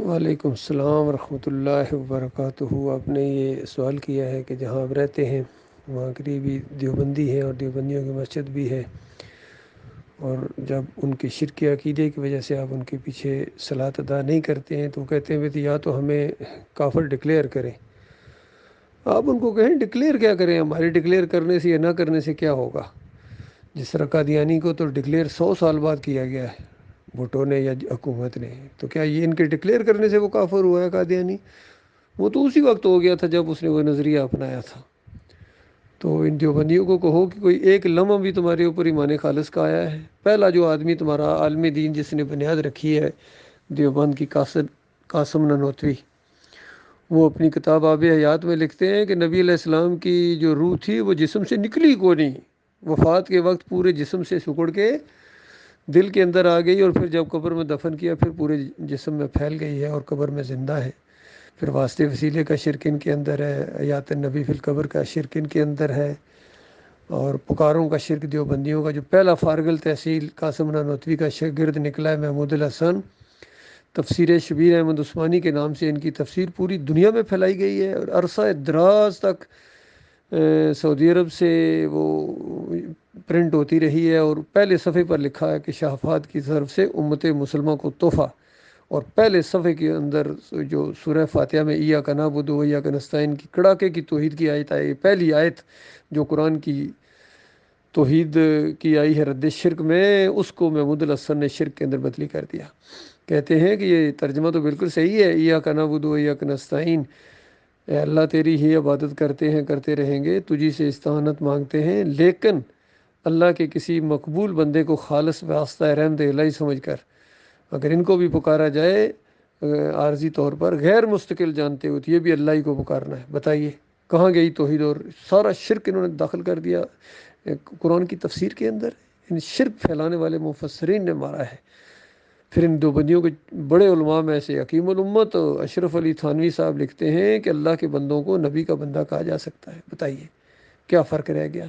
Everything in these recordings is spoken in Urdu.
وعلیکم السلام ورحمۃ اللہ وبرکاتہ۔ آپ نے یہ سوال کیا ہے کہ جہاں آپ رہتے ہیں وہاں قریبی دیوبندی ہے اور دیوبندیوں کی مسجد بھی ہے، اور جب ان کے شرک عقیدے کی وجہ سے آپ ان کے پیچھے صلاۃ ادا نہیں کرتے ہیں تو وہ کہتے ہیں کہ یا تو ہمیں کافر ڈکلیئر کریں۔ آپ ان کو کہیں ڈکلیئر کیا کریں، ہمارے ڈکلیئر کرنے سے یا نہ کرنے سے کیا ہوگا؟ جس طرح قادیانی کو تو ڈکلیئر 100 سال بعد کیا گیا ہے بھٹو نے یا حکومت نے، تو کیا یہ ان کے ڈکلیئر کرنے سے وہ کافر ہوا ہے قادیانی؟ وہ تو اسی وقت ہو گیا تھا جب اس نے وہ نظریہ اپنایا تھا۔ تو ان دیوبندیوں کو کہو کہ کوئی ایک لمحہ بھی تمہارے اوپر ایمان خالص کا آیا ہے؟ پہلا جو آدمی تمہارا عالم دین جس نے بنیاد رکھی ہے دیوبند کی، قاسم نانوتوی، وہ اپنی کتاب آب حیات میں لکھتے ہیں کہ نبی علیہ السلام کی جو روح تھی وہ جسم سے نکلی کو نہیں، وفات کے وقت پورے جسم سے سکڑ کے دل کے اندر آ گئی، اور پھر جب قبر میں دفن کیا پھر پورے جسم میں پھیل گئی ہے اور قبر میں زندہ ہے۔ پھر واسطے وسیلے کا شرک ان کے اندر ہے، حیات النبی فی القبر کا شرک ان کے اندر ہے، اور پکاروں کا شرک دیوبندیوں کا جو پہلا فارغ التحصیل قاسم نانوتوی کا شاگرد نکلا ہے محمود الحسن، تفسیر شبیر احمد عثمانی کے نام سے ان کی تفسیر پوری دنیا میں پھیلائی گئی ہے، اور عرصہ دراز تک سعودی عرب سے وہ پرنٹ ہوتی رہی ہے، اور پہلے صفحے پر لکھا ہے کہ شہفات کی طرف سے امت مسلمہ کو تحفہ، اور پہلے صفحے کے اندر جو سورہ فاتحہ میں ایاک نعبد و ایاک نستعین کی کڑاکے کی توحید کی آیت آئی، پہلی آیت جو قرآن کی توحید کی آئی ہے رد شرک میں، اس کو محمود الحسن نے شرک کے اندر بدلی کر دیا۔ کہتے ہیں کہ یہ ترجمہ تو بالکل صحیح ہے، ایاک نعبد و ایاک نستعین، اے اللہ تیری ہی عبادت کرتے ہیں، کرتے رہیں گے، تجھی سے استعانت مانگتے ہیں، لیکن اللہ کے کسی مقبول بندے کو خالص واسطہ رحمت الہی سمجھ کر اگر ان کو بھی پکارا جائے عارضی طور پر غیر مستقل جانتے ہوئے تو یہ بھی اللہ ہی کو پکارنا ہے۔ بتائیے کہاں گئی توحید؟ اور سارا شرک انہوں نے داخل کر دیا قرآن کی تفسیر کے اندر، ان شرک پھیلانے والے مفسرین نے مارا ہے۔ پھر ان دیوبندیوں کے بڑے علماء میں سے حکیم الامت اشرف علی تھانوی صاحب لکھتے ہیں کہ اللہ کے بندوں کو نبی کا بندہ کہا جا سکتا ہے۔ بتائیے کیا فرق رہ گیا؟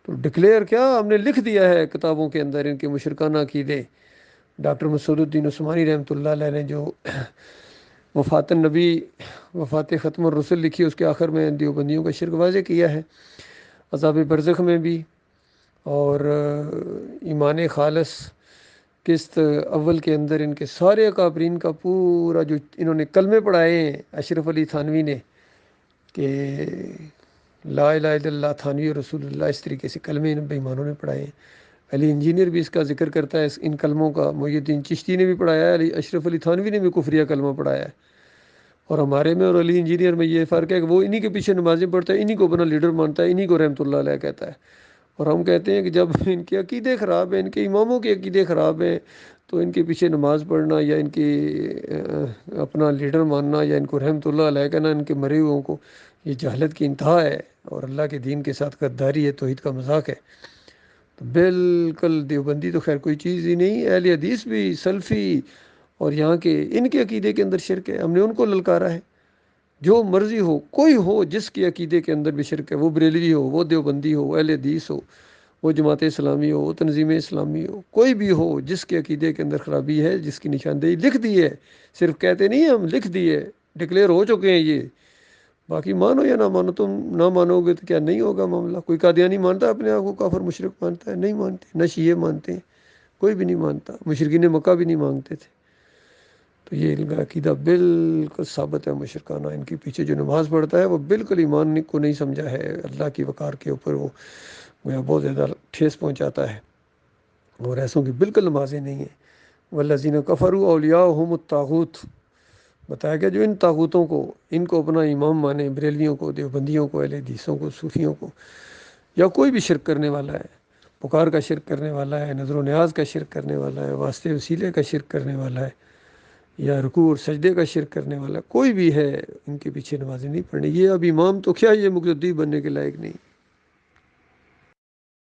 تو ڈکلیئر کیا ہم نے لکھ دیا ہے کتابوں کے اندر ان کے مشرکانہ عقیدے۔ ڈاکٹر مسعود الدین عثمانی رحمۃ اللہ علیہ نے جو وفات النبی، وفات ختم الرسل لکھی، اس کے آخر میں دیوبندیوں کا شرک واضح کیا ہے، عذاب برزخ میں بھی، اور ایمان خالص قسط اول کے اندر ان کے سارے اکابرین کا پورا جو انہوں نے کلمے پڑھائے ہیں اشرف علی تھانوی نے کہ لا الہ الا اللہ تھانوی رسول اللہ، اس طریقے سے کلمے ان بے ایمانوں نے پڑھائے ہیں۔ علی انجینئر بھی اس کا ذکر کرتا ہے ان کلموں کا، محی الدین چشتی نے بھی پڑھایا ہے، اشرف علی تھانوی نے بھی کفریہ کلمہ پڑھایا ہے۔ اور ہمارے میں اور علی انجینئر میں یہ فرق ہے کہ وہ انہی کے پیچھے نمازیں پڑھتا ہے، انہی کو اپنا لیڈر مانتا ہے، انہی کو رحمۃ اللہ علیہ کہتا ہے، اور ہم کہتے ہیں کہ جب ان کے عقیدے خراب ہیں، ان کے اماموں کے عقیدے خراب ہیں، تو ان کے پیچھے نماز پڑھنا یا ان کی اپنا لیڈر ماننا یا ان کو رحمۃ اللہ علیہ کہنا، ان کے مرے ہوئوں کو، یہ جہالت کی انتہا ہے، اور اللہ کے دین کے ساتھ غداری ہے، توحید کا مذاق ہے۔ تو بالکل دیوبندی تو خیر کوئی چیز ہی نہیں، اہل حدیث بھی، سلفی، اور یہاں کے ان کے عقیدے کے اندر شرک ہے، ہم نے ان کو للکارا ہے۔ جو مرضی ہو، کوئی ہو جس کے عقیدے کے اندر بھی شرک ہے، وہ بریلوی ہو، وہ دیوبندی ہو، اہل حدیث ہو، وہ جماعت اسلامی ہو، وہ تنظیم اسلامی ہو، کوئی بھی ہو جس کے عقیدے کے اندر خرابی ہے، جس کی نشاندہی لکھ دی ہے، صرف کہتے نہیں ہم لکھ دیے، ڈکلیئر ہو چکے ہیں یہ، باقی مانو یا نہ مانو، تم نہ مانو گے تو کیا نہیں ہوگا معاملہ؟ کوئی قادیانی مانتا ہے اپنے آپ کو کافر مشرک مانتا ہے؟ نہیں مانتے، نہ شیعہ مانتے ہیں، کوئی بھی نہیں مانتا، مشرکین مکہ بھی نہیں مانگتے تھے۔ تو یہ ان کا عقیدہ بالکل ثابت ہے مشرکانہ، ان کے پیچھے جو نماز پڑھتا ہے وہ بالکل ایمان کو نہیں سمجھا ہے، اللہ کی وقار کے اوپر وہ بہت زیادہ ٹھیس پہنچاتا ہے، اور ایسوں کی بالکل نمازیں نہیں ہیں۔ والذین کفروا اولیاءہم الطاغوت، بتایا گیا جو ان طاغوتوں کو، ان کو اپنا امام مانے، بریلویوں کو، دیوبندیوں کو، اہل حدیثوں کو، صوفیوں کو، یا کوئی بھی شرک کرنے والا ہے، پکار کا شرک کرنے والا ہے، نظر و نیاز کا شرک کرنے والا ہے، واسطے وسیلے کا شرک کرنے والا ہے، یا رکوع اور سجدے کا شرک کرنے والا کوئی بھی ہے، ان کے پیچھے نمازیں نہیں پڑھنی۔ یہ اب امام تو کیا، یہ مقتدی بننے کے لائق نہیں۔